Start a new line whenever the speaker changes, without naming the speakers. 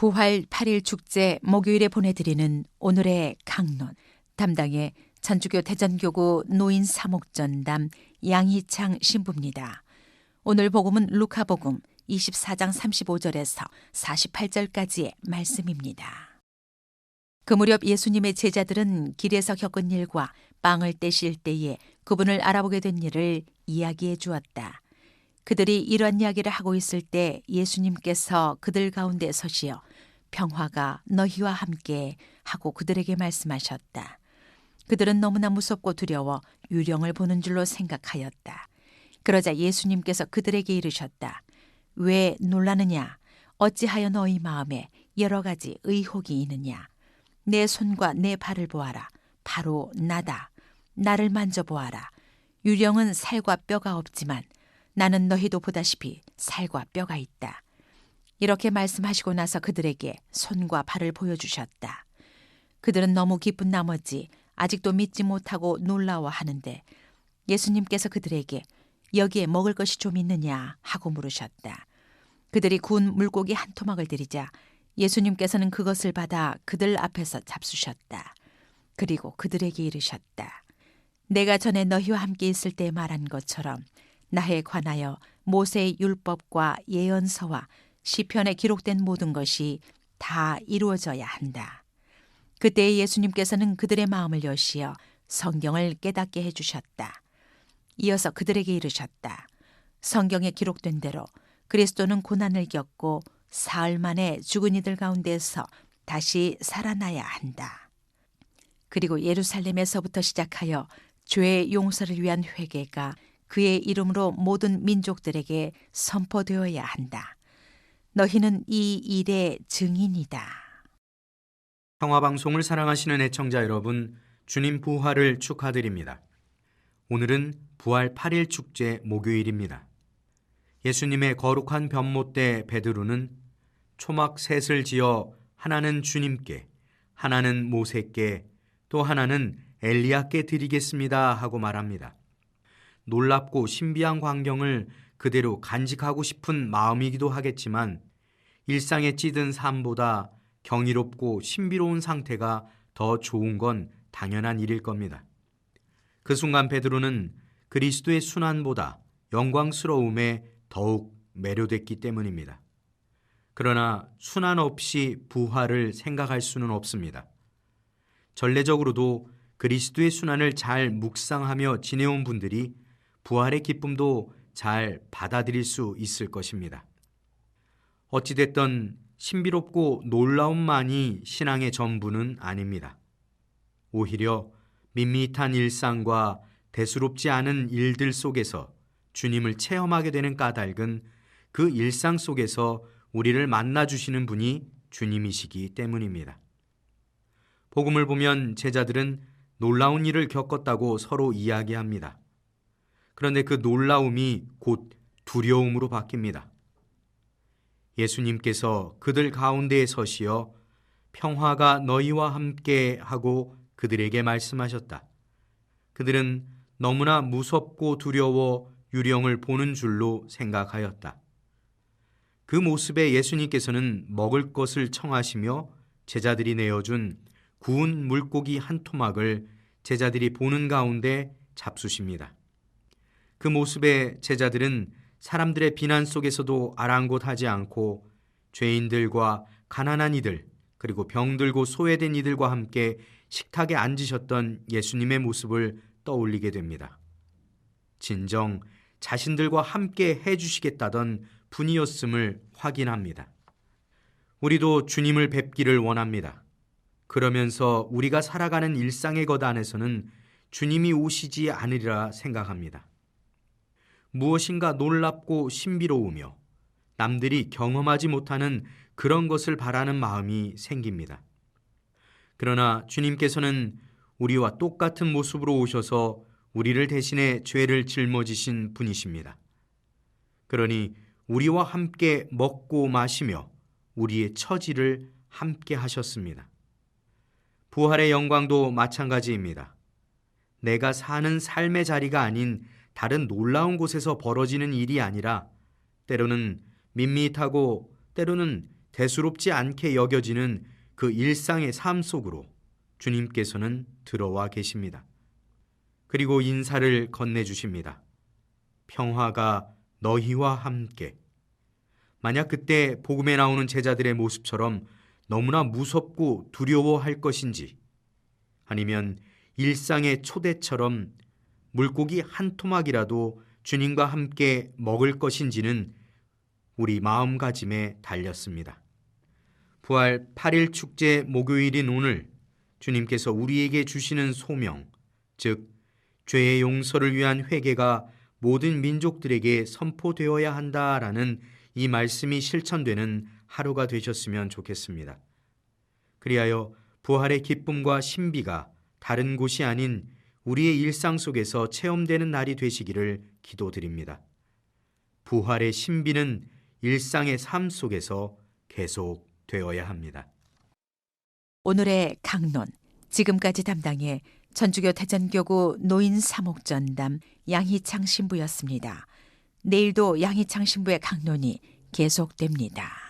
부활 8일 축제 목요일에 보내드리는 오늘의 강론, 담당의 천주교 대전교구 노인 사목전담 양희창 신부입니다. 오늘 복음은 루카복음 24장 35절에서 48절까지의 말씀입니다. 그 무렵 예수님의 제자들은 길에서 겪은 일과 빵을 떼실 때에 그분을 알아보게 된 일을 이야기해 주었다. 그들이 이러한 이야기를 하고 있을 때 예수님께서 그들 가운데 서시어 평화가 너희와 함께 하고 그들에게 말씀하셨다. 그들은 너무나 무섭고 두려워 유령을 보는 줄로 생각하였다. 그러자 예수님께서 그들에게 이르셨다. 왜 놀라느냐? 어찌하여 너희 마음에 여러 가지 의혹이 있느냐? 내 손과 내 발을 보아라. 바로 나다. 나를 만져보아라. 유령은 살과 뼈가 없지만 나는 너희도 보다시피 살과 뼈가 있다. 이렇게 말씀하시고 나서 그들에게 손과 발을 보여주셨다. 그들은 너무 기쁜 나머지 아직도 믿지 못하고 놀라워하는데 예수님께서 그들에게 여기에 먹을 것이 좀 있느냐 하고 물으셨다. 그들이 구운 물고기 한 토막을 드리자 예수님께서는 그것을 받아 그들 앞에서 잡수셨다. 그리고 그들에게 이르셨다. 내가 전에 너희와 함께 있을 때 말한 것처럼 나에 관하여 모세의 율법과 예언서와 시편에 기록된 모든 것이 다 이루어져야 한다. 그때 예수님께서는 그들의 마음을 여시어 성경을 깨닫게 해주셨다. 이어서 그들에게 이르셨다. 성경에 기록된 대로 그리스도는 고난을 겪고 사흘 만에 죽은 이들 가운데서 다시 살아나야 한다. 그리고 예루살렘에서부터 시작하여 죄의 용서를 위한 회개가 그의 이름으로 모든 민족들에게 선포되어야 한다. 너희는 이 일의 증인이다.
평화방송을 사랑하시는 애청자 여러분, 주님 부활을 축하드립니다. 오늘은 부활 8일 축제 목요일입니다. 예수님의 거룩한 변모 때 베드로는 초막 셋을 지어 하나는 주님께, 하나는 모세께, 또 하나는 엘리야께 드리겠습니다 하고 말합니다. 놀랍고 신비한 광경을 그대로 간직하고 싶은 마음이기도 하겠지만 일상에 찌든 삶보다 경이롭고 신비로운 상태가 더 좋은 건 당연한 일일 겁니다. 그 순간 베드로는 그리스도의 순환보다 영광스러움에 더욱 매료됐기 때문입니다. 그러나 순환 없이 부활을 생각할 수는 없습니다. 전례적으로도 그리스도의 순환을 잘 묵상하며 지내온 분들이 부활의 기쁨도 잘 받아들일 수 있을 것입니다. 어찌됐든 신비롭고 놀라움만이 신앙의 전부는 아닙니다. 오히려 밋밋한 일상과 대수롭지 않은 일들 속에서 주님을 체험하게 되는 까닭은 그 일상 속에서 우리를 만나주시는 분이 주님이시기 때문입니다. 복음을 보면 제자들은 놀라운 일을 겪었다고 서로 이야기합니다. 그런데 그 놀라움이 곧 두려움으로 바뀝니다. 예수님께서 그들 가운데에 서시어 평화가 너희와 함께 하고 그들에게 말씀하셨다. 그들은 너무나 무섭고 두려워 유령을 보는 줄로 생각하였다. 그 모습에 예수님께서는 먹을 것을 청하시며 제자들이 내어준 구운 물고기 한 토막을 제자들이 보는 가운데 잡수십니다. 그 모습에 제자들은 사람들의 비난 속에서도 아랑곳하지 않고 죄인들과 가난한 이들 그리고 병들고 소외된 이들과 함께 식탁에 앉으셨던 예수님의 모습을 떠올리게 됩니다. 진정 자신들과 함께 해주시겠다던 분이었음을 확인합니다. 우리도 주님을 뵙기를 원합니다. 그러면서 우리가 살아가는 일상의 것 안에서는 주님이 오시지 않으리라 생각합니다. 무엇인가 놀랍고 신비로우며 남들이 경험하지 못하는 그런 것을 바라는 마음이 생깁니다. 그러나 주님께서는 우리와 똑같은 모습으로 오셔서 우리를 대신해 죄를 짊어지신 분이십니다. 그러니 우리와 함께 먹고 마시며 우리의 처지를 함께 하셨습니다. 부활의 영광도 마찬가지입니다. 내가 사는 삶의 자리가 아닌 다른 놀라운 곳에서 벌어지는 일이 아니라 때로는 밋밋하고 때로는 대수롭지 않게 여겨지는 그 일상의 삶 속으로 주님께서는 들어와 계십니다. 그리고 인사를 건네주십니다. 평화가 너희와 함께. 만약 그때 복음에 나오는 제자들의 모습처럼 너무나 무섭고 두려워할 것인지, 아니면 일상의 초대처럼 물고기 한 토막이라도 주님과 함께 먹을 것인지는 우리 마음가짐에 달렸습니다. 부활 8일 축제 목요일인 오늘 주님께서 우리에게 주시는 소명, 즉 죄의 용서를 위한 회개가 모든 민족들에게 선포되어야 한다라는 이 말씀이 실천되는 하루가 되셨으면 좋겠습니다. 그리하여 부활의 기쁨과 신비가 다른 곳이 아닌 우리의 일상 속에서 체험되는 날이 되시기를 기도드립니다. 부활의 신비는 일상의 삶 속에서 계속 되어야 합니다.
오늘의 강론, 지금까지 담당해 전주교 대전교구 노인 사목전담 양희창 신부였습니다. 내일도 양희창 신부의 강론이 계속됩니다.